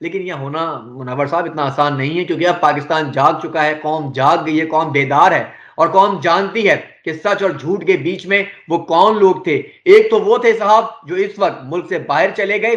لیکن یہ ہونا منور صاحب اتنا آسان نہیں ہے، کیونکہ اب پاکستان جاگ چکا ہے، قوم جاگ گئی ہے، قوم بیدار ہے، اور قوم جانتی ہے کہ سچ اور جھوٹ کے بیچ میں وہ کون لوگ تھے۔ ایک تو وہ تھے صاحب جو اس وقت ملک سے باہر چلے گئے،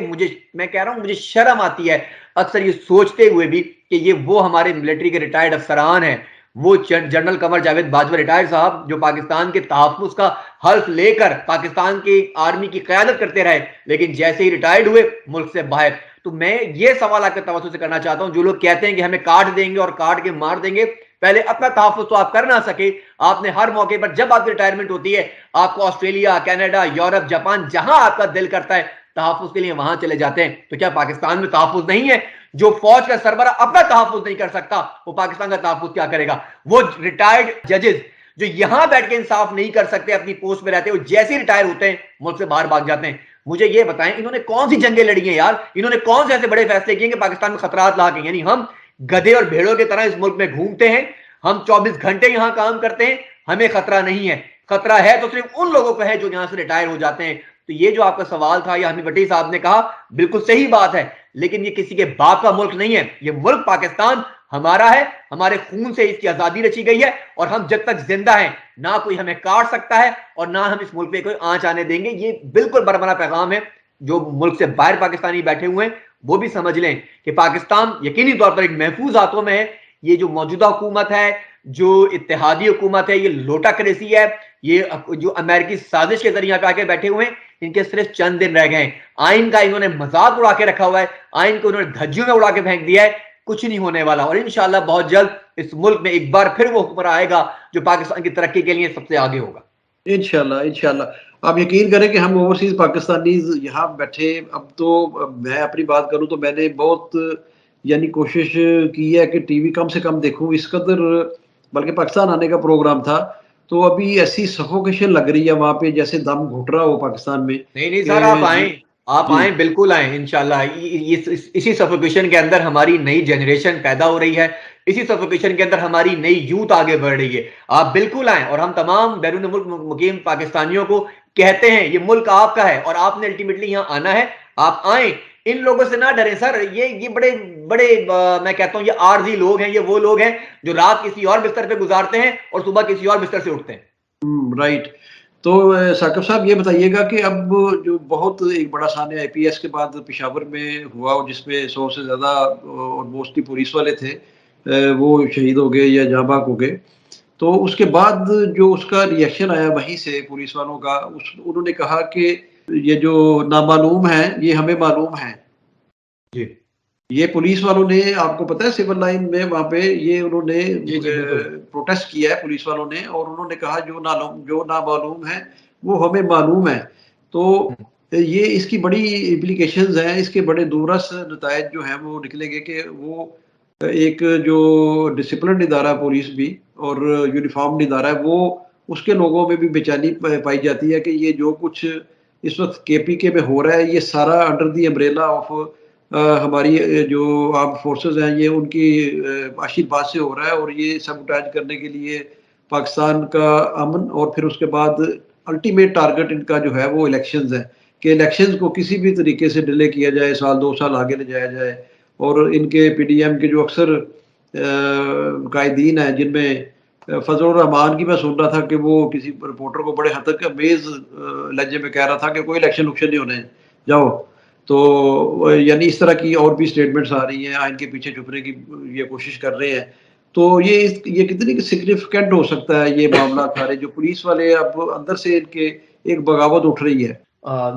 میں کہہ رہا ہوں مجھے شرم آتی ہے اکثر یہ سوچتے ہوئے بھی کہ یہ وہ ہمارے ملٹری کے ریٹائرڈ افسران ہیں، وہ جنرل قمر جاوید باجوہ ریٹائرڈ صاحب جو پاکستان کے تحفظ کا حلف لے کر پاکستان کی آرمی کی قیادت کرتے رہے، لیکن جیسے ہی ریٹائرڈ ہوئے ملک سے باہر۔ تو میں یہ سوال آپ کے توسط سے کرنا چاہتا ہوں، جو لوگ کہتے ہیں کہ ہمیں کاٹ دیں گے اور کاٹ کے مار دیں گے، پہلے اپنا تحفظ تو آپ کر نہ سکے؟ آپ نے ہر موقع پر جب آپ کی ریٹائرمنٹ ہوتی ہے آپ کو آسٹریلیا، کینیڈا، یورپ، جاپان، جہاں آپ کا دل کرتا ہے تحفظ کے لیے وہاں چلے جاتے ہیں۔ تو کیا پاکستان میں تحفظ نہیں ہے؟ جو فوج کا سربراہ اپنا تحفظ نہیں کر سکتا وہ پاکستان کا تحفظ کیا کرے گا؟ وہ ریٹائرڈ ججز جو یہاں بیٹھ کے انصاف نہیں کر سکتے اپنی پوسٹ میں رہتے، وہ جیسے ریٹائر ہوتے ہیں ملک سے باہر بھاگ جاتے ہیں۔ مجھے یہ بتائیں انہوں نے کون سی جنگیں لڑی ہیں یار؟ انہوں نے کون سے ایسے بڑے فیصلے کیے کہ پاکستان میں خطرات لا کے، یعنی ہم گدھے اور بھیڑوں کی طرح اس ملک میں گھومتے ہیں، ہم 24 گھنٹے یہاں کام کرتے ہیں، ہمیں خطرہ نہیں ہے۔ خطرہ ہے تو صرف ان لوگوں کو ہے جو یہاں سے ریٹائر ہو جاتے ہیں۔ تو یہ جو آپ کا سوال تھا، یہ حمید بٹی صاحب نے کہا بالکل صحیح بات ہے، لیکن یہ کسی کے باپ کا ملک نہیں ہے، یہ ملک پاکستان ہمارا ہے، ہمارے خون سے اس کی آزادی رچی گئی ہے، اور ہم جب تک زندہ ہیں نہ کوئی ہمیں کاٹ سکتا ہے اور نہ ہم اس ملک پہ کوئی آنچ آنے دیں گے۔ یہ بالکل برملا پیغام ہے، جو ملک سے باہر پاکستانی بیٹھے ہوئے ہیں وہ بھی سمجھ لیں کہ پاکستان یقینی طور پر ایک محفوظ ہاتھوں میں ہے۔ یہ جو موجودہ حکومت ہے، جو اتحادی حکومت ہے، یہ لوٹا کریسی ہے، یہ جو امریکی سازش کے ذریعے آ کے بیٹھے ہوئے ہیں، ان کے صرف چند دن رہ گئے ہیں۔ آئین کا انہوں نے مذاق اڑا کے رکھا ہوا ہے، آئین کو انہوں نے دھجیوں میں اڑا کے پھینک دیا ہے، کچھ نہیں ہونے والا، اور انشاءاللہ بہت جلد اس ملک میں ایک بار پھر وہ حکمراں آئے گا جو پاکستان کی ترقی کے لیے سب سے آگے ہوگا۔ انشاءاللہ انشاءاللہ آپ یقین کریں کہ ہم اوورسیز پاکستانیز یہاں بیٹھے، اب تو میں اپنی بات کروں تو میں نے بہت یعنی کوشش کی ہے کہ ٹی وی کم سے کم دیکھوں، اس قدر بلکہ پاکستان آنے کا پروگرام تھا تو ابھی ایسی سفوکیشن لگ رہی ہے وہاں پہ جیسے دم گھٹ رہا ہو پاکستان میں۔ نہیں سر، آپ آئیں، آپ آئیں، بالکل آئیں انشاءاللہ۔ اسی سفوکیشن کے اندر ہماری نئی جنریشن پیدا ہو رہی ہے، اسی سفوکیشن کے اندر ہماری نئی یوتھ آگے بڑھ رہی ہے۔ آپ بالکل آئیں، اور ہم تمام بیرون ملک مقیم پاکستانیوں کو کہتے ہیں یہ ملک آپ کا ہے اور آپ نے الٹیمیٹلی یہاں آنا ہے، آپ آئیں۔ ان لوگوں سے نہ ڈریں سر، یہ بڑے بڑے میں کہتا ہوں یہ عارضی لوگ ہیں، یہ وہ لوگ ہیں جو رات کسی اور بستر پہ گزارتے ہیں اور صبح کسی اور بستر سے اٹھتے ہیں۔ رائٹ۔ تو ثاقب صاحب یہ بتائیے گا کہ اب جو بہت ایک بڑا سانحہ آئی پی ایس کے بعد پشاور میں ہوا جس میں 100 سے زیادہ اور موسٹلی پولیس والے تھے وہ شہید ہو گئے یا جاں بحق ہو گئے، تو اس کے بعد جو اس کا ری ایکشن آیا وہیں سے پولیس والوں کا، انہوں نے کہا کہ یہ جو نامعلوم ہیں یہ ہمیں معلوم ہیں۔ جی یہ پولیس والوں نے، آپ کو پتہ ہے سول لائن میں وہاں پہ یہ انہوں نے پروٹیسٹ کیا ہے پولیس والوں نے، اور انہوں نے کہا جو نامعلوم ہے وہ ہمیں معلوم ہے۔ تو یہ اس کی بڑی امپلیکیشنز ہیں، اس کے بڑے دورس نتائج جو ہیں وہ نکلیں گے کہ وہ ایک جو ڈسپلن ادارہ پولیس بھی اور یونیفارم ادارہ ہے وہ اس کے لوگوں میں بھی بے چینی پائی جاتی ہے کہ یہ جو کچھ اس وقت کے پی کے میں ہو رہا ہے یہ سارا انڈر دی امبریلا آف ہماری جو آرم فورسز ہیں، یہ ان کی آشیرواد سے ہو رہا ہے، اور یہ سبوٹاج کرنے کے لیے پاکستان کا امن، اور پھر اس کے بعد الٹیمیٹ ٹارگٹ ان کا جو ہے وہ الیکشنز ہیں کہ الیکشنز کو کسی بھی طریقے سے ڈیلے کیا جائے، سال 2 سال آگے لے جایا جائے۔ اور ان کے پی ڈی ایم کے جو اکثر قائدین ہیں، جن میں فضل الرحمان کی میں سن رہا تھا کہ وہ کسی رپورٹر کو بڑے حد تک امیز لہجے میں کہہ رہا تھا کہ کوئی الیکشن نہیں ہونے جاؤ، تو یعنی اس طرح کی اور بھی سٹیٹمنٹس آ رہی ہیں، آئین کے پیچھے چھپنے کی یہ کوشش کر رہے ہیں۔ تو یہ کتنی سگنیفیکینٹ ہو سکتا ہے یہ معاملہ سارے، جو پولیس والے اب اندر سے ان کے ایک بغاوت اٹھ رہی ہے؟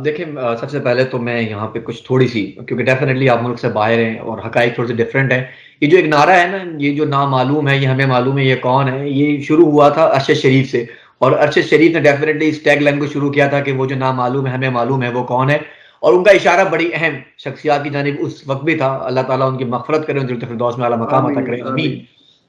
دیکھیں سب سے پہلے تو میں یہاں پہ کچھ تھوڑی سی، کیونکہ ڈیفینیٹلی آپ ملک سے باہر ہیں اور حقائق تھوڑے سے ڈفرینٹ ہیں، یہ جو ایک نعرہ ہے نا، یہ جو نامعلوم ہے، یہ ہمیں معلوم ہے یہ کون ہے، یہ شروع ہوا تھا ارشد شریف سے، اور ارشد شریف نے ڈیفینیٹلی اس ٹیگ لائن کو شروع کیا تھا کہ وہ جو نامعلوم ہے ہمیں معلوم ہے وہ کون ہے، اور ان کا اشارہ بڑی اہم شخصیات کی جانب اس وقت بھی تھا، اللہ تعالیٰ ان کی مغفرت کرے، جنت الفردوس میں اعلیٰ مقام عطا کرے، آمین۔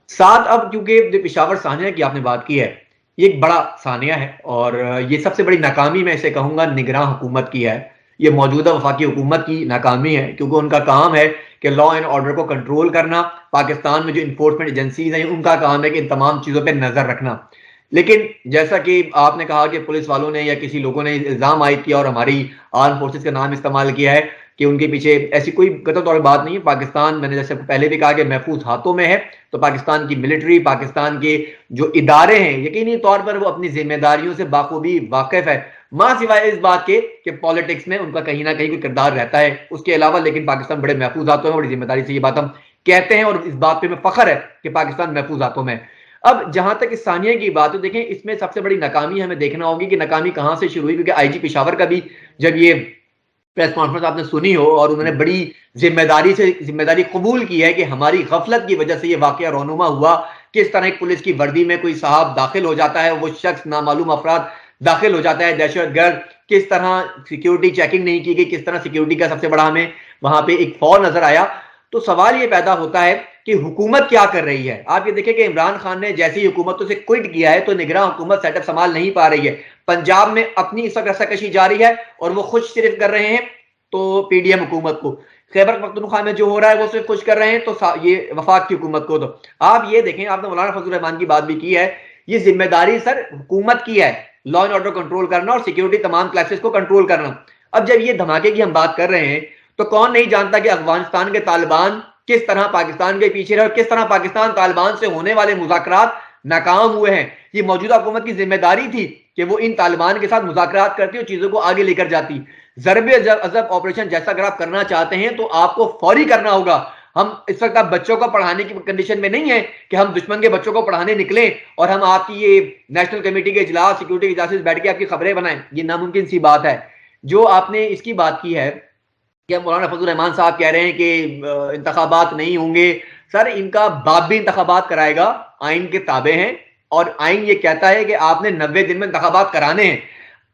ساتھ اب کیونکہ جو پشاور سانحہ کی آپ نے بات کی ہے، یہ ایک بڑا سانحہ ہے، اور یہ سب سے بڑی ناکامی میں اسے کہوں گا نگراں حکومت کی ہے، یہ موجودہ وفاقی حکومت کی ناکامی ہے، کیونکہ ان کا کام ہے کہ لا اینڈ آرڈر کو کنٹرول کرنا، پاکستان میں جو انفورسمنٹ ایجنسیز ہیں ان کا کام ہے کہ ان تمام چیزوں پہ نظر رکھنا۔ لیکن جیسا کہ آپ نے کہا کہ پولیس والوں نے یا کسی لوگوں نے الزام عائد کیا اور ہماری آرم فورسز کا نام استعمال کیا ہے، کہ ان کے پیچھے ایسی کوئی قطعی طور پر بات نہیں ہے. پاکستان میں نے جیسے پہلے بھی کہا کہ محفوظ ہاتھوں میں ہے. تو پاکستان کی ملٹری، پاکستان کے جو ادارے ہیں یقینی طور پر وہ اپنی ذمہ داریوں سے بخوبی واقف ہے، ماں سوائے اس بات کے کہ پالیٹکس میں ان کا کہیں نہ کہیں کوئی کردار رہتا ہے اس کے علاوہ. لیکن پاکستان بڑے محفوظ ہاتھوں میں، بڑی ذمہ داری سے یہ بات ہم کہتے ہیں اور اس بات پہ میں فخر ہے کہ پاکستان محفوظ ہاتھوں میں. اب جہاں تک اس ثانیہ کی بات ہے، دیکھیں اس میں سب سے بڑی ناکامی ہمیں دیکھنا ہوگی کہ ناکامی کہاں سے شروع ہوئی. کیونکہ آئی جی پشاور کا بھی جب یہ پریس کانفرنس آپ نے سنی ہو اور انہوں نے بڑی ذمہ داری قبول کی ہے کہ ہماری غفلت کی وجہ سے یہ واقعہ رونما ہوا. کس طرح ایک پولیس کی وردی میں کوئی صاحب داخل ہو جاتا ہے، وہ شخص نامعلوم افراد داخل ہو جاتا ہے، دہشت گرد، کس طرح سیکیورٹی چیکنگ نہیں کی گئی، کس طرح سیکیورٹی کا سب سے بڑا ہمیں وہاں پہ ایک فال نظر آیا. تو سوال یہ پیدا ہوتا ہے کہ حکومت کیا کر رہی ہے. آپ یہ دیکھیں کہ عمران خان نے جیسی حکومتوں سے کوئٹ کیا ہے تو نگراں حکومت سیٹ اپ سنبھال نہیں پا رہی ہے. پنجاب میں اپنی اس وقت رساکشی جاری ہے اور وہ خوش صرف کر رہے ہیں تو پی ڈی ایم حکومت کو. خیبر پختونخوا میں جو ہو رہا ہے وہ صرف خوش کر رہے ہیں تو یہ وفاق کی حکومت کو. تو آپ یہ دیکھیں، آپ نے مولانا فضل الرحمان کی بات بھی کی ہے، یہ ذمہ داری سر حکومت کی ہے، لا اینڈ آرڈر کنٹرول کرنا اور سیکیورٹی تمام کلاسز کو کنٹرول کرنا. اب جب یہ دھماکے کی ہم بات کر رہے ہیں تو کون نہیں جانتا کہ افغانستان کے طالبان کس طرح پاکستان کے پیچھے رہے اور کس طرح پاکستان طالبان سے ہونے والے مذاکرات ناکام ہوئے ہیں. یہ موجودہ حکومت کی ذمہ داری تھی کہ وہ ان طالبان کے ساتھ مذاکرات کرتی اور چیزوں کو آگے لے کر جاتی. ضرب عضب آپریشن جیسا اگر آپ کرنا چاہتے ہیں تو آپ کو فوری کرنا ہوگا. ہم اس وقت آپ بچوں کو پڑھانے کی کنڈیشن میں نہیں ہیں کہ ہم دشمن کے بچوں کو پڑھانے نکلیں اور ہم آپ کی یہ نیشنل کمیٹی کے اجلاس، سیکورٹی کے اجلاس بیٹھ کے آپ کی خبریں بنائیں. یہ ناممکن سی بات ہے. جو آپ نے اس کی بات کی ہے کہ مولانا فضل الرحمان صاحب کہہ رہے ہیں کہ انتخابات نہیں ہوں گے. سر ان کا باپ بھی انتخابات کرائے گا، آئین کے تابع ہیں اور آئین یہ کہتا ہے کہ آپ نے 90 دن میں انتخابات کرانے ہیں.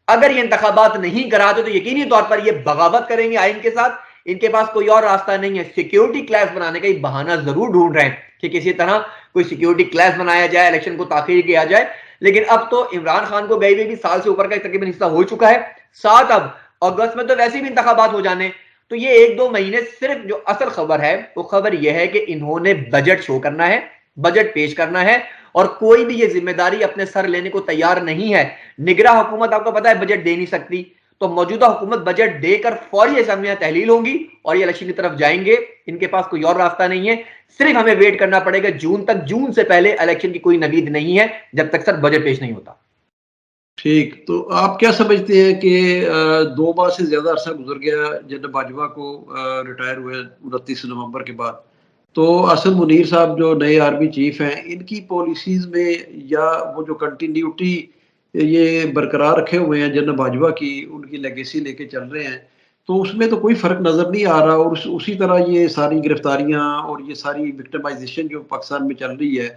اگر یہ انتخابات نہیں کراتے تو یقینی طور پر یہ بغاوت کریں گے آئین کے ساتھ. ان کے پاس کوئی اور راستہ نہیں ہے. سیکیورٹی کلیش بنانے کا ایک بہانہ ضرور ڈھونڈ رہے ہیں کہ کسی طرح کوئی سیکیورٹی کلیش بنایا جائے، الیکشن کو تاخیر کیا جائے. لیکن اب تو عمران خان کو گئے ہوئے بھی سال سے اوپر کا تقریباً حصہ ہو چکا ہے. ساتھ اب اگست میں تو ویسے بھی انتخابات ہو جانے. تو یہ 1-2 مہینے صرف جو اصل خبر ہے وہ خبر یہ ہے کہ انہوں نے بجٹ شو کرنا ہے، بجٹ پیش کرنا ہے اور کوئی بھی یہ ذمہ داری اپنے سر لینے کو تیار نہیں ہے. نگراں حکومت آپ کو پتا ہے بجٹ دے نہیں سکتی، تو موجودہ حکومت بجٹ دے کر فوری اسمبلیاں تحلیل ہوں گی اور یہ الیکشن کی طرف جائیں گے. ان کے پاس کوئی اور راستہ نہیں ہے. صرف ہمیں ویٹ کرنا پڑے گا جون تک. جون سے پہلے الیکشن کی کوئی نوید نہیں ہے جب تک سر بجٹ پیش نہیں ہوتا. ٹھیک، تو آپ کیا سمجھتے ہیں کہ 2 ماہ سے زیادہ عرصہ گزر گیا جنرل باجوہ کو ریٹائر ہوئے 29 نومبر کے بعد، تو اسد منیر صاحب جو نئے آرمی چیف ہیں ان کی پالیسیز میں یا وہ جو کنٹینیوٹی یہ برقرار رکھے ہوئے ہیں جنرل باجوہ کی، ان کی لیگیسی لے کے چل رہے ہیں، تو اس میں تو کوئی فرق نظر نہیں آ رہا. اور اسی طرح یہ ساری گرفتاریاں اور یہ ساری وکٹمائزیشن جو پاکستان میں چل رہی ہے،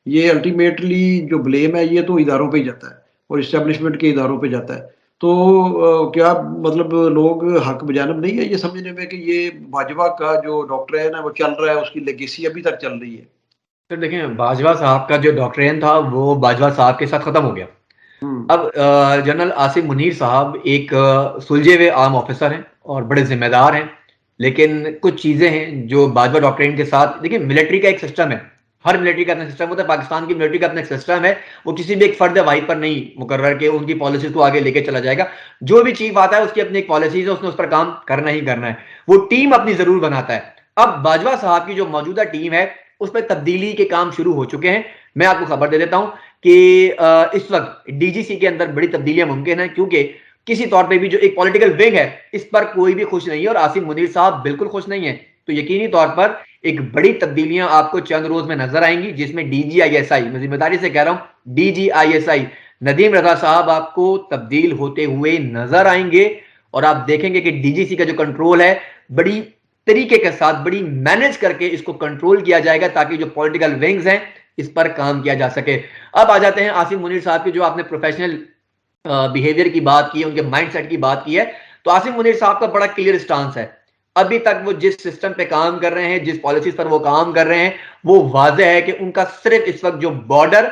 یہ الٹیمیٹلی جو بلیم ہے یہ تو اداروں پہ ہی جاتا ہے اور اسٹیبلشمنٹ کے اداروں پہ جاتا ہے. تو کیا مطلب لوگ حق بجانب نہیں ہے یہ سمجھنے میں کہ یہ باجوہ کا جو ڈاکٹرین ہے وہ چل رہا ہے، اس کی لیگیسی ابھی تک چل رہی ہے؟ سر دیکھیں، باجوہ صاحب کا جو ڈاکٹرین تھا وہ باجوہ صاحب کے ساتھ ختم ہو گیا. اب جنرل آصم منیر صاحب ایک سلجھے ہوئے عام آفیسر ہیں اور بڑے ذمہ دار ہیں، لیکن کچھ چیزیں ہیں جو باجوہ ڈاکٹرین کے ساتھ، دیکھیں ملٹری کا ایک سسٹم ہے، ہر ملٹری کا اپنا سسٹم ہوتا ہے. پاکستان کی ملٹری کا اپنا ایک سسٹم ہے، وہ کسی بھی ایک فرد واحد پر نہیں مقرر کہ ان کی پالیسیز کو آگے لے کے چلا جائے گا. جو بھی چیف آتا ہے اس کی اپنی ایک پالیسیز ہے، اس نے اس پر کام کرنا ہی کرنا ہے. وہ ٹیم اپنی ضرور بناتا ہے. اب باجوہ صاحب کی جو موجودہ ٹیم ہے اس میں تبدیلی کے کام شروع ہو چکے ہیں. میں آپ کو خبر دے دیتا ہوں کہ اس وقت ڈی جی سی کے اندر بڑی تبدیلیاں ممکن ہیں، کیونکہ کسی طور پہ بھی جو ایک پولیٹیکل ونگ ہے اس پر کوئی بھی خوش نہیں ہے اور آصم منیر صاحب بالکل خوش نہیں ہے. تو یقینی طور پر ایک بڑی تبدیلیاں آپ کو چند روز میں نظر آئیں گی، جس میں ڈی جی آئی ایس آئی، میں ذمہ داری سے کہہ رہا ہوں D G I S I Nadeem Raza صاحب آپ کو تبدیل ہوتے ہوئے نظر آئیں گے. اور آپ دیکھیں گے کہ ڈی جی سی کا جو کنٹرول ہے بڑی طریقے کے ساتھ، بڑی مینج کر کے اس کو کنٹرول کیا جائے گا تاکہ جو پولیٹیکل ونگز ہیں اس پر کام کیا جا سکے. اب آ جاتے ہیں آصم منیر صاحب کی جو آپ نے پروفیشنل بیہیویئر کی بات کی ہے، ان کے مائنڈ سیٹ کی بات کی ہے. تو آصم منیر صاحب کا بڑا کلیئر سٹانس ہے. ابھی تک وہ جس سسٹم پہ کام کر رہے ہیں، جس پالیسیز پر وہ کام کر رہے ہیں، وہ واضح ہے کہ ان کا صرف اس وقت جو بارڈر،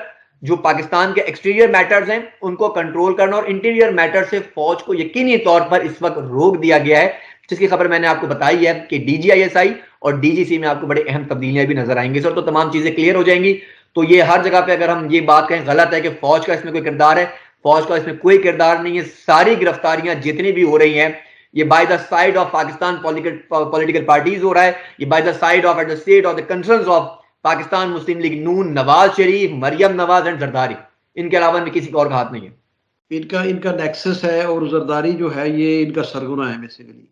جو پاکستان کے ایکسٹیریئر میٹرز ہیں ان کو کنٹرول کرنا اور انٹیریئر میٹر سے فوج کو یقینی طور پر اس وقت روک دیا گیا ہے، جس کی خبر میں نے آپ کو بتائی ہے کہ ڈی جی آئی ایس آئی اور ڈی جی سی میں آپ کو بڑے اہم تبدیلیاں بھی نظر آئیں گی. سر تو تمام چیزیں کلیئر ہو جائیں گی. تو یہ ہر جگہ پہ اگر ہم یہ بات کہیں غلط ہے کہ فوج کا اس میں کوئی کردار ہے، فوج کا اس میں کوئی کردار نہیں ہے. ساری گرفتاریاں جتنی بھی ہو رہی ہیں یہ by the side of Pakistan political parties ہو رہا ہے, یہ by the side of at the state of the concerns of Pakistan Muslim League Noon, Nawaz Sharif, Maryam Nawaz and Zardari. ان کے علاوہ کسی اور کا ہاتھ نہیں ہے. ان کا نیکسس ہے, اور زرداری جو ہے یہ ان کا سرگنا ہے بیسیکلی.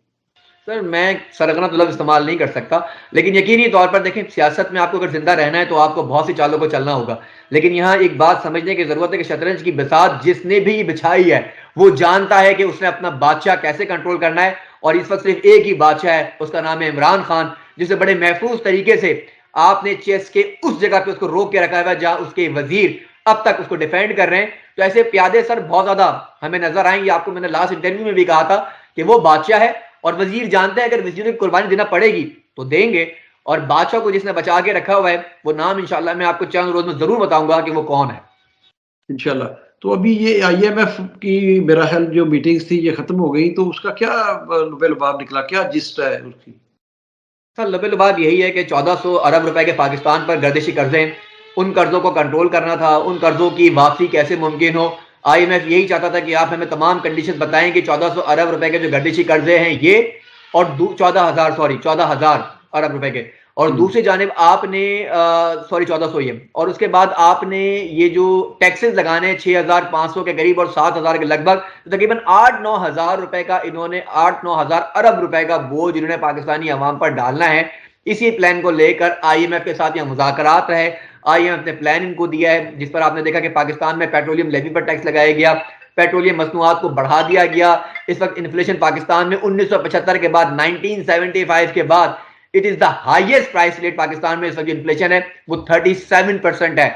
سر میں سرگنا تو لفظ استعمال نہیں کر سکتا, لیکن یقینی طور پر دیکھیں سیاست میں آپ کو اگر زندہ رہنا ہے تو آپ کو بہت سی چالوں کو چلنا ہوگا, لیکن یہاں ایک بات سمجھنے کی ضرورت ہے کہ شطرنج کی بساط جس نے بھی بچھائی ہے وہ جانتا ہے کہ اس نے اپنا بادشاہ کیسے کنٹرول کرنا ہے, اور اس وقت صرف ایک ہی بادشاہ ہے, اس کا نام ہے عمران خان, جسے بڑے محفوظ طریقے سے آپ نے چیس کے اس جگہ پہ اس کو روک کے رکھا ہوا ہے جہاں اس کے وزیر اب تک اس کو ڈیفینڈ کر رہے ہیں. تو ایسے پیادے سر بہت زیادہ ہمیں نظر آئیں گے. آپ کو میں نے لاسٹ انٹرویو میں بھی کہا تھا کہ وہ بادشاہ ہے اور وزیر جانتے ہیں اگر وزیر کو قربانی دینا پڑے گی تو دیں گے, اور بادشاہ کو جس نے بچا کے رکھا ہوا ہے وہ نام انشاءاللہ میں آپ کو چند روز میں ضرور بتاؤں گا کہ وہ کون ہے انشاءاللہ. تو ابھی یہ آئی ایم ایف کی میرا خیال جو میٹنگز تھی یہ ختم ہو گئی, تو اس کا کیا لبے لباب نکلا, کیا جسٹ ہے اس کی؟ سر لبے لباب یہی ہے کہ 1400 ارب روپے کے پاکستان پر گردشی قرضے, ان قرضوں کو کنٹرول کرنا تھا, ان قرضوں کی واپسی کیسے ممکن ہو. آئی ایم ایف یہی چاہتا تھا کہ آپ ہمیں تمام کنڈیشن بتائیں کہ 1400 ارب روپے کے جو گردشی قرضے ہیں یہ, اور 14,000 ارب روپے کے, اور دوسری جانب آپ نے 1400 یہ, اور اس کے بعد آپ نے یہ جو ٹیکسز لگانے 6,500 کے قریب اور 7,000 کے لگ بھگ, تقریباً 8-9 ہزار روپے کا انہوں نے 8-9 ہزار ارب روپے کا بوجھ انہوں نے پاکستانی عوام پر ڈالنا ہے. اسی پلان کو لے کر آئی ایم ایف کے ساتھ یہ مذاکرات رہے. آئی ایم ایف نے پلان ان کو دیا ہے جس پر آپ نے دیکھا کہ پاکستان میں پیٹرولیم لیوی پر ٹیکس لگایا گیا, پیٹرولیم مصنوعات کو بڑھا دیا گیا. اس وقت انفلیشن پاکستان میں 1975 کے بعد 1975 کے بعد it is the highest price rate Pakistan میں اس وقت انفلیشن ہے وہ 37% ہے.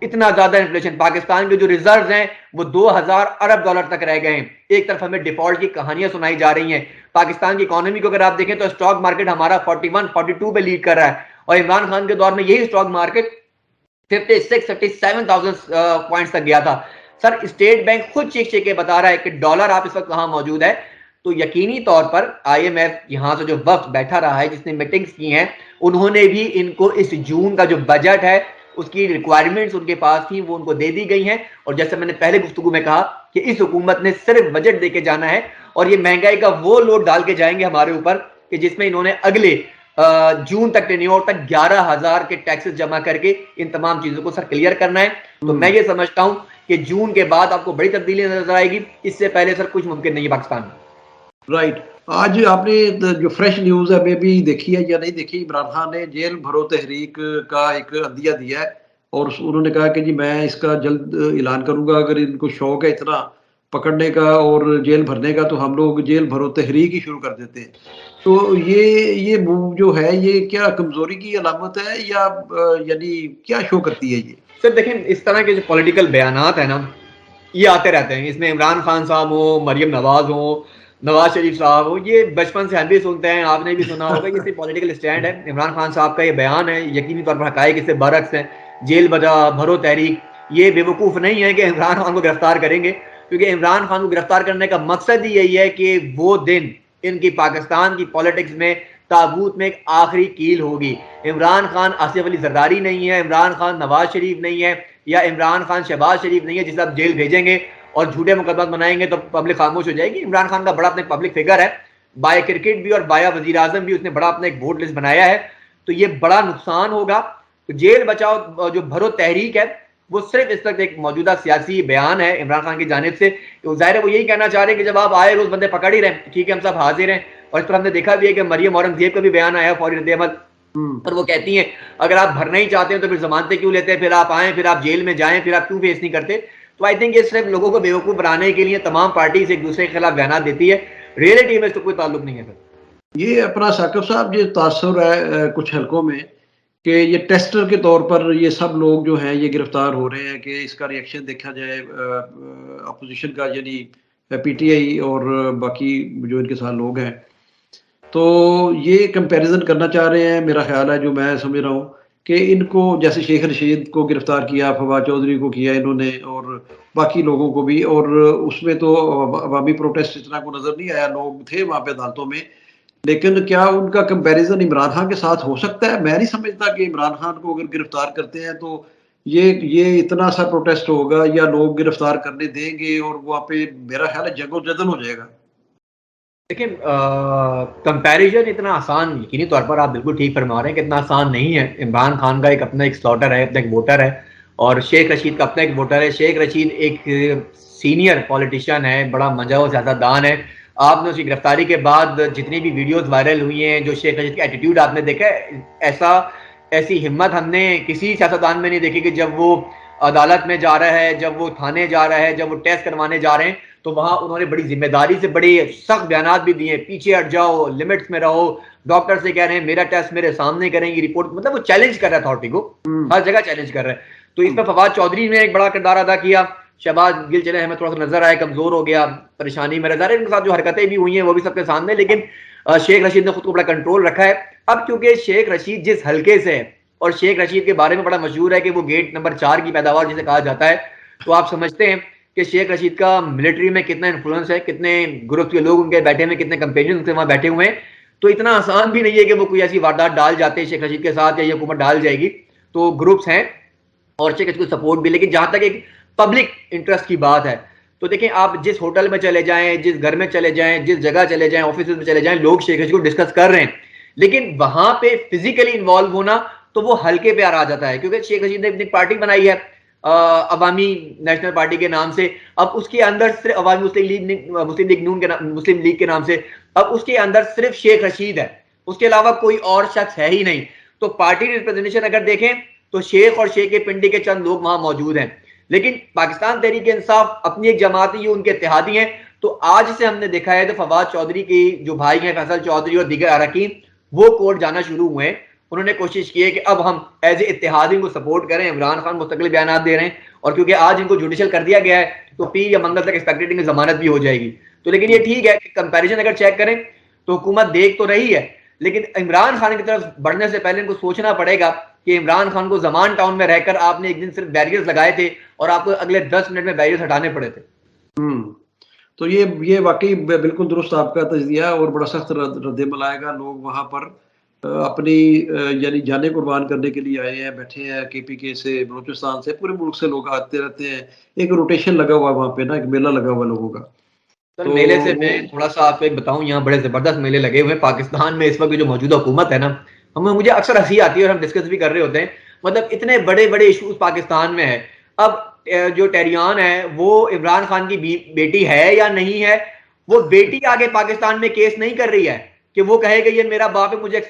اتنا زیادہ انفلیشن, پاکستان کے جو ریزروز ہیں وہ 2,000 ارب ڈالر تک رہ گئے ہیں. ایک طرف ہمیں ڈیفالٹ کی کہانیاں سنائی جا رہی ہیں. پاکستان کی اکانومی کو اگر آپ دیکھیں تو اسٹاک مارکیٹ ہمارا 41-42 پہ لیڈ کر رہا ہے, اور عمران خان کے دور میں یہی اسٹاک مارکیٹ 56-57,000 پوائنٹس تک گیا تھا. سر اسٹیٹ بینک خود چیک چیک کے بتا رہا ہے کہ ڈالر آپ اس وقت کہاں موجود ہے. تو یقینی طور پر آئی ایم ایف یہاں سے جو وقت بیٹھا رہا ہے جس نے میٹنگز کی ہیں, انہوں نے بھی ان کو اس جون کا جو بجٹ ہے اس کی ریکوائرمنٹس ان کے پاس تھی وہ ان کو دے دی گئی ہیں. اور جیسے میں نے پہلے گفتگو میں کہا کہ اس حکومت نے صرف بجٹ دے کے جانا ہے, اور یہ مہنگائی کا وہ لوڈ ڈال کے جائیں گے ہمارے اوپر کہ جس میں انہوں نے اگلے جون تک ٹینیور تک 11,000 کے ٹیکسز جمع کر کے ان تمام چیزوں کو سر کلیئر کرنا ہے. تو میں یہ سمجھتا ہوں کہ جون کے بعد آپ کو بڑی تبدیلی نظر آئے گی, اس سے پہلے سر کچھ ممکن نہیں ہے پاکستان میں. رائٹ. آج آپ نے جو فریش نیوز ہے میں بھی دیکھی ہے یا نہیں دیکھی, عمران خان نے جیل بھرو تحریک کا ایک عندیہ دیا ہے, اور انہوں نے کہا کہ جی میں اس کا جلد اعلان کروں گا, اگر ان کو شوق ہے اتنا پکڑنے کا اور جیل بھرنے کا تو ہم لوگ جیل بھرو تحریک ہی شروع کر دیتے ہیں. تو یہ موو جو ہے یہ کیا کمزوری کی علامت ہے یا یعنی کیا شو کرتی ہے یہ؟ سر دیکھیں اس طرح کے جو پولیٹیکل بیانات ہیں نا یہ آتے رہتے ہیں, اس میں عمران خان صاحب ہو, مریم نواز ہو, نواز شریف صاحب ہو, یہ بچپن سے ہم بھی سنتے ہیں, آپ نے بھی سنا ہوگا. یہ صرف پولیٹیکل اسٹینڈ ہے. عمران خان صاحب کا یہ بیان ہے یقینی طور پر حقائق اس سے برعکس ہیں. جیل بھرو تحریک, یہ بے وقوف نہیں ہے کہ عمران خان کو گرفتار کریں گے, کیونکہ عمران خان کو گرفتار کرنے کا مقصد ہی یہی ہے کہ وہ دن ان کی پاکستان کی پالیٹکس میں تابوت میں ایک آخری کیل ہوگی. عمران خان آصف علی زرداری نہیں ہے, عمران خان نواز شریف نہیں ہے, یا عمران خان شہباز شریف نہیں ہے جسے آپ جیل بھیجیں گے اور جھوٹے مقدمات بنائیں گے تو پبلک خاموش ہو جائے گی. عمران خان کا بڑا اپنے پبلک فگر ہے, بایا کرکٹ بھی اور بایا وزیر اعظم بھی, اس نے بڑا اپنا ایک ووٹ لسٹ بنایا ہے. تو یہ بڑا نقصان ہوگا. جیل بچاؤ جو بھرو تحریک ہے وہ صرف اس وقت ایک موجودہ سیاسی بیان ہے عمران خان کی جانب سے. ظاہر ہے وہ یہی کہنا چاہ رہے ہیں کہ جب آپ آئے روز بندے پکڑ ہی رہے ہیں ٹھیک ہے ہم سب حاضر ہیں. اور اس پر ہم نے دیکھا بھی ہے کہ مریم اورنگزیب کا بھی بیان آیا فوری رد عمل پر, وہ کہتی ہیں اگر آپ بھرنا ہی چاہتے ہیں تو پھر ضمانتیں کیوں لیتے ہیں, پھر آپ آئیں, پھر آپ جیل میں جائیں, پھر آپ کیوں فیس نہیں کرتے. تو آئی تھنک یہ صرف لوگوں کو بیوقوف بنانے کے لیے تمام پارٹیز ایک دوسرے کے خلاف بیانات دیتی ہے, ریئلٹی میں اس کا کوئی تعلق نہیں ہے. سر یہ اپنا ثاقب صاحب یہ تاثر ہے کچھ حلقوں میں کہ یہ ٹیسٹر کے طور پر یہ سب لوگ جو ہیں یہ گرفتار ہو رہے ہیں کہ اس کا ریئیکشن دیکھا جائے اپوزیشن کا, یعنی پی ٹی آئی اور باقی جو ان کے ساتھ لوگ ہیں. تو یہ کمپیریزن کرنا چاہ رہے ہیں میرا خیال ہے, جو میں سمجھ رہا ہوں کہ ان کو جیسے شیخ رشید کو گرفتار کیا, فواد چودھری کو کیا انہوں نے, اور باقی لوگوں کو بھی, اور اس میں تو عوامی پروٹیسٹ اتنا کو نظر نہیں آیا, لوگ تھے وہاں پہ عدالتوں میں. لیکن کیا ان کا کمپیریزن عمران خان کے ساتھ ہو سکتا ہے؟ میں نہیں سمجھتا کہ عمران خان کو اگر گرفتار کرتے ہیں تو یہ اتنا سا پروٹیسٹ ہوگا یا لوگ گرفتار کرنے دیں گے, اور وہاں پہ میرا خیال ہے جنگ و جدل ہو جائے گا. دیکھیں کمپیریزن اتنا آسان یقینی طور پر آپ بالکل ٹھیک فرما رہے ہیں کہ اتنا آسان نہیں ہے. عمران خان کا ایک اپنا ایک سلاٹر ہے, اپنا ایک ووٹر ہے, اور شیخ رشید کا اپنا ایک ووٹر ہے. شیخ رشید ایک سینئر پولیٹیشین ہے, بڑا منجا و سیاستدان ہے. آپ نے اس کی گرفتاری کے بعد جتنی بھی ویڈیوز وائرل ہوئی ہیں, جو شیخ رشید کا ایٹیٹیوڈ آپ نے دیکھا ہے, ایسی ہمت ہم نے کسی سیاستدان میں نہیں دیکھی کہ جب وہ عدالت میں جا رہا ہے, جب وہ تھانے جا رہا ہے, جب وہ ٹیسٹ کروانے جا رہے ہیں, تو وہاں انہوں نے بڑی ذمہ داری سے بڑے سخت بیانات بھی دیے, پیچھے ہٹ جاؤ, لمٹس میں رہو, ڈاکٹر سے کہہ رہے ہیں میرا ٹیسٹ میرے سامنے کریں گی رپورٹ, مطلب وہ چیلنج کر رہا ہے اتھارٹی کو, ہر جگہ چیلنج کر رہا ہے. تو اس میں فواد چودھری نے ایک بڑا کردار ادا کیا. شہباز گل چلے ہمیں تھوڑا سا نظر آئے کمزور ہو گیا, پریشانی میں نظر, ان کے ساتھ جو حرکتیں بھی ہوئی ہیں وہ بھی سب کے سامنے, لیکن شیخ رشید نے خود کو بڑا کنٹرول رکھا ہے. اب کیونکہ شیخ رشید جس حلقے سے ہے, اور شیخ رشید کے بارے میں بڑا مشہور ہے کہ وہ گیٹ نمبر 4 کی پیداوار جسے کہا جاتا ہے, تو آپ سمجھتے ہیں کہ شیخ رشید کا ملٹری میں کتنا انفلوئنس ہے, کتنے گروپ کے لوگ ان کے بیٹھے ہوئے, کتنے کمپینین وہاں بیٹھے ہوئے ہیں. تو اتنا آسان بھی نہیں ہے کہ وہ کوئی ایسی واردات ڈال جاتے ہیں شیخ رشید کے ساتھ, یا یہ حکومت ڈال جائے گی. تو گروپس ہیں اور شیخ رشید کو سپورٹ بھی, لیکن جہاں تک ایک پبلک انٹرسٹ کی بات ہے, تو دیکھیں آپ جس ہوٹل میں چلے جائیں, جس گھر میں چلے جائیں, جس جگہ چلے جائیں, آفیسز میں چلے جائیں, لوگ شیخ رشید کو ڈسکس کر رہے ہیں, لیکن وہاں پہ فزیکلی انوالو ہونا تو وہ ہلکے پہ آ جاتا ہے, کیونکہ شیخ رشید نے اپنی پارٹی بنائی ہے عوامی نیشنل پارٹی کے نام سے. اب اس کے اندر صرف عوامی مسلم لیگ کے نام سے, اب اس کے اندر صرف شیخ رشید ہے, اس کے علاوہ کوئی اور شخص ہے ہی نہیں. تو پارٹی ریپرزنٹیشن اگر دیکھیں تو شیخ اور شیخ کے پنڈی کے چند لوگ وہاں موجود ہیں, لیکن پاکستان تحریک انصاف اپنی ایک جماعت ہے, ان کے اتحادی ہیں. تو آج سے ہم نے دیکھا ہے تو فواد چودھری کی جو بھائی ہیں فیصل چودھری اور دیگر اراکین, وہ کورٹ جانا شروع ہوئے ہیں. انہوں نے کوشش کی ہے کہ اب ہم ایز اے اتحادی کو سپورٹ کریں. عمران خان مستقل بیانات دے رہے ہیں, اور کیونکہ آج ان کو جوڈیشل کر دیا گیا ہے تو پیر یا منگل تک ایکسپیکٹڈ کی ضمانت بھی ہو جائے گی. تو لیکن یہ ٹھیک ہے کہ کمپیریزن اگر چیک کریں تو حکومت دیکھ تو رہی ہے, لیکن عمران خان کی طرف بڑھنے سے پہلے ان کو سوچنا پڑے گا کہ عمران خان کو زمان ٹاؤن میں رہ کر آپ نے ایک دن صرف بیریئرز لگائے تھے, اور آپ کو اگلے 10 منٹ میں بیریئرز ہٹانے پڑے تھے. تو یہ واقعی بالکل درست آپ کا تجزیہ, اور بڑا سخت رد عمل آئے گا. لوگ وہاں پر اپنی یعنی جانیں قربان کرنے کے لیے آئے ہیں, بیٹھے ہیں, کے پی کے سے, بلوچستان سے, پورے ملک سے لوگ آتے رہتے ہیں. ایک روٹیشن لگا ہوا وہاں پہ نا, ایک میلہ لگا ہوا لوگوں کا. سر میلے سے میں تھوڑا سا آپ کو ایک بتاؤں, یہاں بڑے زبردست میلے لگے ہوئے ہیں پاکستان میں اس وقت جو موجودہ حکومت ہے نا, مجھے اکثر ہنسی آتی ہے اور ہم ڈسکس بھی کر رہے ہوتے ہیں, مطلب اتنے بڑے بڑے ایشوز پاکستان میں ہے. اب جو ٹیریان ہے وہ عمران خان کی بیٹی ہے یا نہیں ہے, وہ بیٹی آگے پاکستان میں کیس نہیں کر رہی ہے کہ وہ کہے کہ یہ میرا باپ ہے, مجھے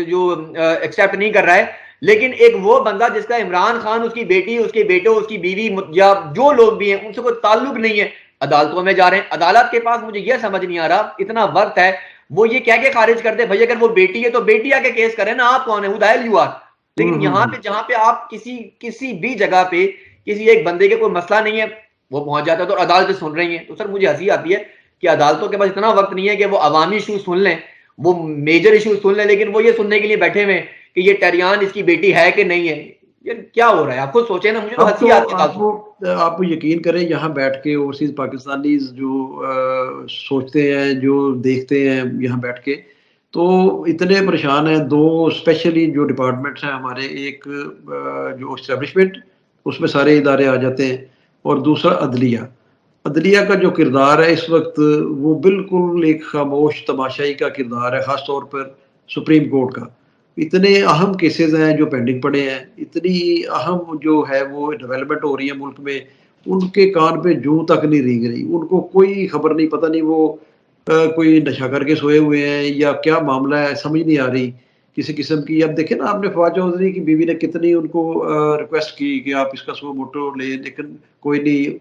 جو ایکسیپٹ نہیں کر رہا ہے. لیکن ایک وہ بندہ جس کا عمران خان, اس کی بیٹی, اس کے بیٹے, اس کی بیوی یا جو لوگ بھی ہیں ان سے کوئی تعلق نہیں ہے, عدالتوں میں جا رہے ہیں. عدالت کے پاس مجھے یہ سمجھ نہیں آ رہا, اتنا وقت ہے, وہ یہ کہہ کے خارج کر دے بھائی اگر وہ بیٹی ہے تو بیٹی آ کے کیس کرے نا, آپ کون ہے, who the hell you are. لیکن یہاں پہ جہاں پہ آپ کسی بھی جگہ پہ کسی ایک بندے کے کوئی مسئلہ نہیں ہے, وہ پہنچ جاتا ہے تو عدالتیں سن رہی ہیں. تو سر مجھے ہنسی آتی ہے کہ عدالتوں کے پاس اتنا وقت نہیں ہے کہ وہ عوامی ایشو سن لیں, وہ میجر ایشو سن لیں, لیکن وہ یہ سننے کے لیے بیٹھے ہوئے کہ یہ ٹیریان اس کی بیٹی ہے کہ نہیں ہے. یہ کیا ہو رہا ہے, آپ خود سوچیں نا. مجھے تو ہنسی آتی ہے. آپ یقین کریں, یہاں بیٹھ کے اوورسیز پاکستانیز جو سوچتے ہیں, جو دیکھتے ہیں یہاں بیٹھ کے, تو اتنے پریشان ہیں. دو اسپیشلی جو ڈپارٹمنٹس ہیں ہمارے, ایک جو اسٹیبلشمنٹ, اس میں سارے ادارے آ جاتے ہیں, اور دوسرا عدلیہ. عدلیہ کا جو کردار ہے اس وقت وہ بالکل ایک خاموش تماشائی کا کردار ہے, خاص طور پر سپریم کورٹ کا. اتنے اہم کیسز ہیں جو پینڈنگ پڑے ہیں, اتنی اہم جو ہے وہ ڈیولپمنٹ ہو رہی ہے ملک میں, ان کے کان پہ جوں تک نہیں رینگ رہی. ان کو کوئی خبر نہیں, پتہ نہیں وہ کوئی نشہ کر کے سوئے ہوئے ہیں یا کیا معاملہ ہے, سمجھ نہیں آ رہی کسی قسم کی. اب دیکھیں نا, آپ نے فواد چودھری کی بیوی نے کتنی ان کو ریکویسٹ کی کہ آپ اس کا سو موٹو لیں, لیکن کوئی نہیں.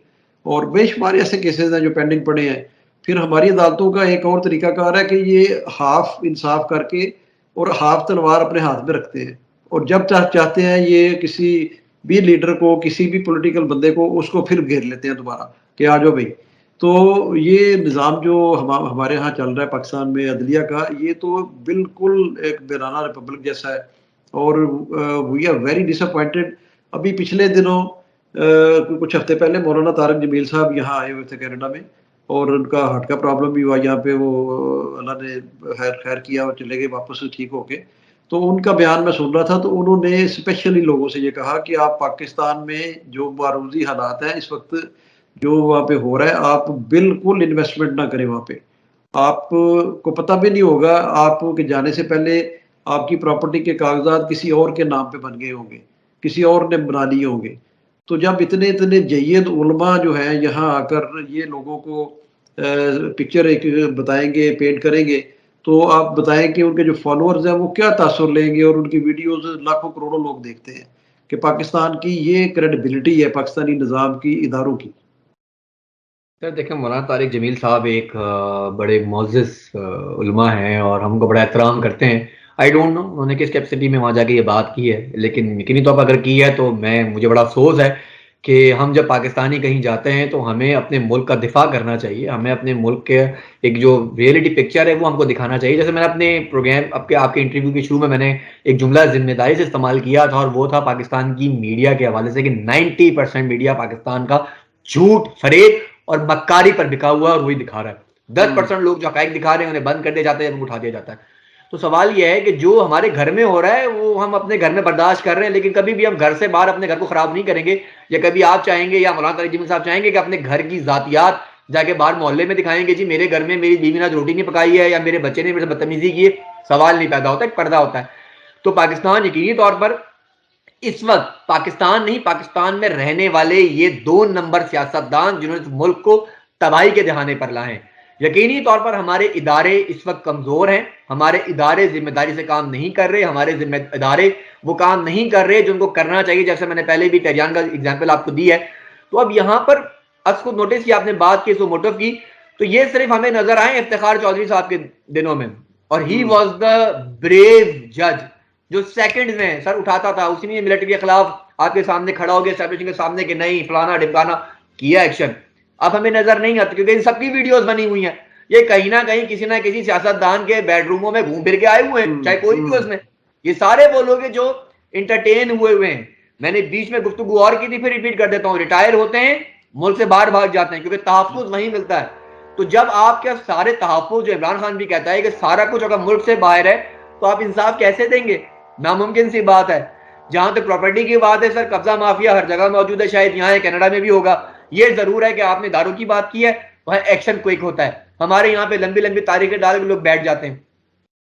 اور بے شمار ایسے کیسز ہیں جو پینڈنگ پڑے ہیں. پھر ہماری عدالتوں کا ایک اور طریقہ کار ہے کہ یہ ہاف انصاف کر کے اور ہاف تلوار اپنے ہاتھ میں رکھتے ہیں, اور جب چاہتے ہیں یہ کسی بھی لیڈر کو, کسی بھی پولیٹیکل بندے کو, اس کو پھر گھیر لیتے ہیں دوبارہ کہ آ جاؤ بھائی. تو یہ نظام جو ہمارے ہاں چل رہا ہے پاکستان میں عدلیہ کا, یہ تو بالکل ایک بیرانہ ریپبلک جیسا ہے, اور we are very disappointed. ابھی پچھلے دنوں کچھ ہفتے پہلے مولانا طارق جمیل صاحب یہاں آئے ہوئے تھے کینیڈا میں, اور ان کا ہارٹ کا پرابلم بھی ہوا یہاں پہ. وہ اللہ نے خیر کیا اور چلے گئے واپس ٹھیک ہو کے. تو ان کا بیان میں سن رہا تھا, تو انہوں نے اسپیشلی لوگوں سے یہ کہا کہ آپ پاکستان میں جو معروضی حالات ہیں اس وقت جو وہاں پہ ہو رہا ہے, آپ بالکل انویسٹمنٹ نہ کریں وہاں پہ. آپ کو پتہ بھی نہیں ہوگا، آپ کے جانے سے پہلے آپ کی پراپرٹی کے کاغذات کسی اور کے نام پہ بن گئے ہوں گے، کسی اور نے بنا لیے ہوں گے۔ تو جب اتنے اتنے جید علماء جو ہیں یہاں آ کر یہ لوگوں کو پکچر ایک بتائیں گے، پینٹ کریں گے، تو آپ بتائیں کہ ان کے جو فالوورز ہیں وہ کیا تاثر لیں گے، اور ان کی ویڈیوز لاکھوں کروڑوں لوگ دیکھتے ہیں کہ پاکستان کی یہ کریڈیبلٹی ہے پاکستانی نظام کی، اداروں کی۔ سر دیکھیں، مولانا طارق جمیل صاحب ایک بڑے معزز علماء ہیں اور ہم کو بڑا احترام کرتے ہیں۔ آئی ڈونٹ نو انہوں نے کس کیپیسٹی میں وہاں جا کے یہ بات کی ہے، لیکن یقینی طور پر اگر کی ہے تو مجھے بڑا افسوس ہے کہ ہم جب پاکستانی کہیں جاتے ہیں تو ہمیں اپنے ملک کا دفاع کرنا چاہیے، ہمیں اپنے ملک کے ایک جو ریئلٹی پکچر ہے وہ ہم کو دکھانا چاہیے۔ جیسے میں نے اپنے پروگرام آپ کے انٹرویو کے شروع میں نے ایک جملہ ذمہ داری سے استعمال کیا تھا، اور وہ تھا پاکستان کی میڈیا کے حوالے سے کہ 90% میڈیا پاکستان کا جھوٹ، فریب اور مکاری پر بکا ہوا اور وہی دکھا رہا ہے۔ 10% لوگ جو حقائق دکھا رہے ہیں انہیں بند کر دیا جاتا ہے، اٹھا دیا جاتا ہے۔ تو سوال یہ ہے کہ جو ہمارے گھر میں ہو رہا ہے وہ ہم اپنے گھر میں برداشت کر رہے ہیں، لیکن کبھی بھی ہم گھر سے باہر اپنے گھر کو خراب نہیں کریں گے، یا کبھی آپ چاہیں گے یا مولانا طارق جمیل صاحب چاہیں گے کہ اپنے گھر کی ذاتیات جا کے باہر محلے میں دکھائیں گے، جی میرے گھر میں میری بیوی نے آج روٹی نہیں پکائی ہے، یا میرے بچے نے میرے سے بدتمیزی کی ہے۔ سوال نہیں پیدا ہوتا، ایک پردہ ہوتا ہے۔ تو پاکستان یقینی طور پر اس وقت پاکستان نہیں، پاکستان میں رہنے والے یہ 2 نمبر سیاستدان جنہوں نے اس ملک کو تباہی کے دہانے پر لائے ہیں۔ یقینی طور پر ہمارے ادارے اس وقت کمزور ہیں، ہمارے ادارے ذمہ داری سے کام نہیں کر رہے، ہمارے ادارے وہ کام نہیں کر رہے جو ان کو کرنا چاہیے، جیسے میں نے پہلے بھی ٹہریان کا ایگزامپل آپ کو دی ہے۔ تو اب یہاں پر کو نوٹس کیا آپ نے بات کی موٹو کی، تو یہ صرف ہمیں نظر آئے افتخار چودھری صاحب کے دنوں میں، اور ہی واز دا بریو جج جو سیکنڈ میں سر اٹھاتا تھا، اسی نے ملٹری کے خلاف آپ کے سامنے کھڑا ہو گیا اسٹیبلشمنٹ کے سامنے کہ نہیں فلانا ڈمکانا کیا ایکشن۔ اب ہمیں نظر نہیں آتی کیونکہ ان سب کی ویڈیوز بنی ہوئی ہیں، یہ کہیں نہ کہیں کسی نہ کسی سیاستدان کے بیڈ روموں میں گھوم پھر کے آئے ہوئے ہیں، چاہے کوئی بھی اس میں۔ یہ سارے وہ لوگ ہیں جو انٹرٹین ہوئے ہیں۔ میں نے بیچ میں گفتگو اور کی تھی، پھر ریپیٹ کر دیتا ہوں، ریٹائر ہوتے ہیں ملک سے باہر بھاگ جاتے ہیں کیونکہ تحفظ وہیں ملتا ہے۔ تو جب آپ کے سارے تحفظ، جو عمران خان بھی کہتا ہے کہ سارا کچھ اگر ملک سے باہر ہے تو آپ انصاف کیسے دیں گے؟ ناممکن سی بات ہے۔ جہاں تک پراپرٹی کی بات ہے سر، قبضہ مافیا ہر جگہ موجود ہے، شاید یہاں ہے، کینیڈا میں بھی ہوگا۔ یہ ضرور ہے کہ آپ نے داروں کی بات کی ہے، وہاں ایکشن کوئک ہوتا ہے، ہمارے یہاں پہ لمبی لمبی تاریخیں ڈال کے لوگ بیٹھ جاتے ہیں۔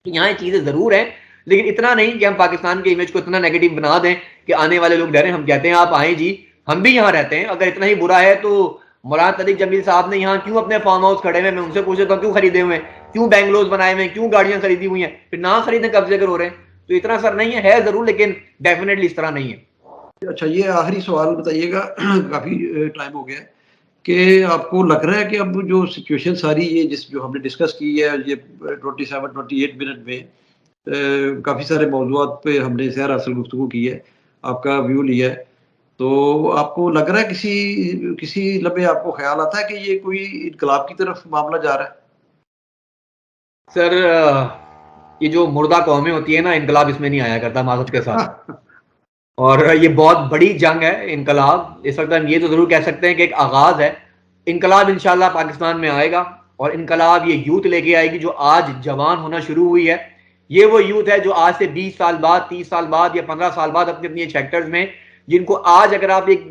تو یہاں یہ چیزیں ضرور ہیں، لیکن اتنا نہیں کہ ہم پاکستان کے امیج کو اتنا نیگیٹو بنا دیں کہ آنے والے لوگ ڈریں۔ ہم کہتے ہیں آپ آئیں جی، ہم بھی یہاں رہتے ہیں، اگر اتنا ہی برا ہے تو مولانا طارق جمیل صاحب نے یہاں کیوں اپنے فارم ہاؤس کھڑے ہوئے، میں ان سے پوچھتا ہوں کیوں خریدے ہوئے ہیں، کیوں بینگلوز بنائے ہوئے ہیں، کیوں گاڑیاں خریدی ہوئی ہیں، پھر نہ خریدیں قبضے کر ہو رہے ہیں۔ تو اتنا سر نہیں ہے ضرور، لیکن ڈیفینیٹلی اس طرح نہیں ہے۔ اچھا، یہ آخری سوال بتائیے گا، کافی ٹائم ہو گیا ہے، کہ آپ کو لگ رہا ہے کہ اب جو سچویشن ساری یہ جو ہم نے ڈسکس کی ہے، یہ 27-28 منٹ میں کافی سارے موضوعات پہ ہم نے سیر حاصل گفتگو کی ہے، آپ کا ویو لیا ہے، تو آپ کو لگ رہا ہے کسی لمحے آپ کو خیال آتا ہے کہ یہ کوئی انقلاب کی طرف معاملہ جا رہا ہے؟ سر یہ جو مردہ قومیں ہوتی ہیں نا، انقلاب اس میں نہیں آیا کرتا معذرت کے ساتھ، اور یہ بہت بڑی جنگ ہے انقلاب۔ اس وقت ہم یہ تو ضرور کہہ سکتے ہیں کہ ایک آغاز ہے، انقلاب انشاءاللہ پاکستان میں آئے گا، اور انقلاب یہ یوتھ لے کے آئے گی جو آج جوان ہونا شروع ہوئی ہے۔ یہ وہ یوتھ ہے جو آج سے 20 سال بعد، 30 سال بعد یا 15 سال بعد اپنے اپنی سیکٹرز میں، جن کو آج اگر آپ ایک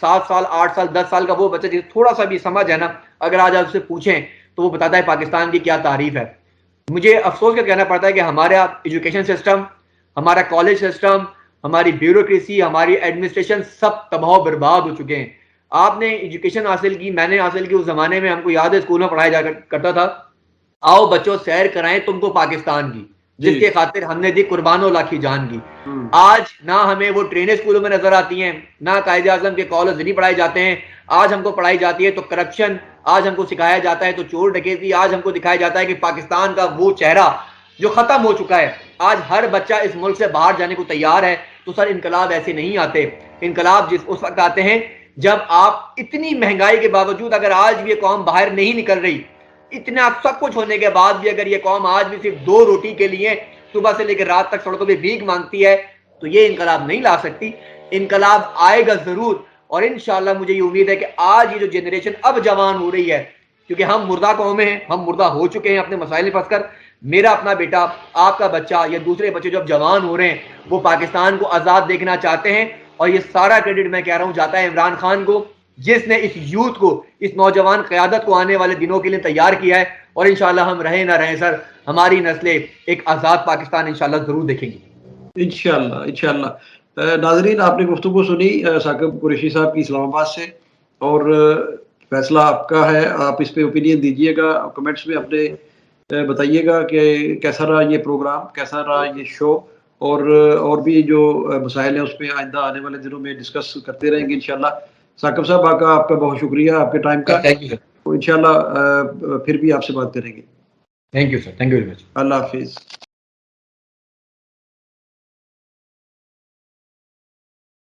7 سال 8 سال 10 سال کا وہ بچہ جسے تھوڑا سا بھی سمجھ ہے نا، اگر آج آپ سے پوچھیں تو وہ بتاتا ہے پاکستان کی کیا تعریف ہے۔ مجھے افسوس کر کہنا پڑتا ہے کہ ہمارا ایجوکیشن سسٹم، ہمارا کالج سسٹم، ہماری بیوروکریسی، ہماری ایڈمنسٹریشن سب تباہ و برباد ہو چکے ہیں۔ آپ نے ایجوکیشن حاصل کی، میں نے حاصل کی، اس زمانے میں ہم کو یاد ہے اسکول میں پڑھایا جا کرتا تھا، آؤ بچوں سیر کرائیں تم کو پاکستان کی، جس کے خاطر ہم نے دی قربانوں لاکھی جان کی۔ آج نہ ہمیں وہ ٹرینیں اسکولوں میں نظر آتی ہیں، نہ قائد اعظم کے کالج نہیں پڑھائے جاتے ہیں۔ آج ہم کو پڑھائی جاتی ہے تو کرپشن، آج ہم کو سکھایا جاتا ہے تو چور ڈکیتی، آج ہم کو دکھایا جاتا ہے کہ پاکستان کا وہ چہرہ جو ختم ہو چکا ہے۔ آج ہر بچہ اس ملک سے باہر جانے کو تیار ہے۔ تو سر انقلاب ایسے نہیں آتے، انقلاب اس وقت آتے ہیں جب آپ اتنی مہنگائی کے باوجود اگر آج بھی یہ قوم باہر نہیں نکل رہی، اتنا سب کچھ ہونے کے بعد بھی اگر یہ قوم آج بھی صرف 2 روٹی کے لیے صبح سے لے کر رات تک سڑکوں پہ بھیک مانگتی ہے، تو یہ انقلاب نہیں لا سکتی۔ انقلاب آئے گا ضرور، اور انشاءاللہ مجھے یہ امید ہے کہ آج یہ جو جنریشن اب جوان ہو رہی ہے، کیونکہ ہم مردہ قومیں ہیں، ہم مردہ ہو چکے ہیں اپنے مسائل میں پھنس کر، میرا اپنا بیٹا، آپ کا بچہ یا دوسرے بچے جو اب جوان ہو رہے ہیں وہ پاکستان کو آزاد دیکھنا چاہتے ہیں، اور یہ سارا کریڈٹ میں کہہ رہا ہوں جاتا ہے عمران خان کو، جس نے اس یوتھ کو, اس نوجوان قیادت کو آنے والے دنوں کے لیے تیار کیا ہے, اور انشاءاللہ ہم رہیں نہ رہیں سر, ہماری نسلیں ایک آزاد پاکستان انشاءاللہ ضرور دیکھیں گی. انشاءاللہ. ناظرین, آپ نے گفتگو سنی ثاقب قریشی صاحب کی اسلام آباد سے, اور فیصلہ آپ کا ہے, آپ اس پہ اوپینین دیجیے گا, کمنٹس میں اپنے بتائیے گا کہ کیسا رہا یہ پروگرام, کیسا رہا یہ شو, اور بھی جو مسائل ہیں اس پہ آئندہ آنے والے دنوں میں ڈسکس کرتے رہیں گے انشاءاللہ. ثاقب صاحب آپ کا بہت شکریہ آپ کے ٹائم کا, انشاءاللہ پھر بھی آپ سے بات کریں گے. Thank you sir, thank you very much. Allah حافظ.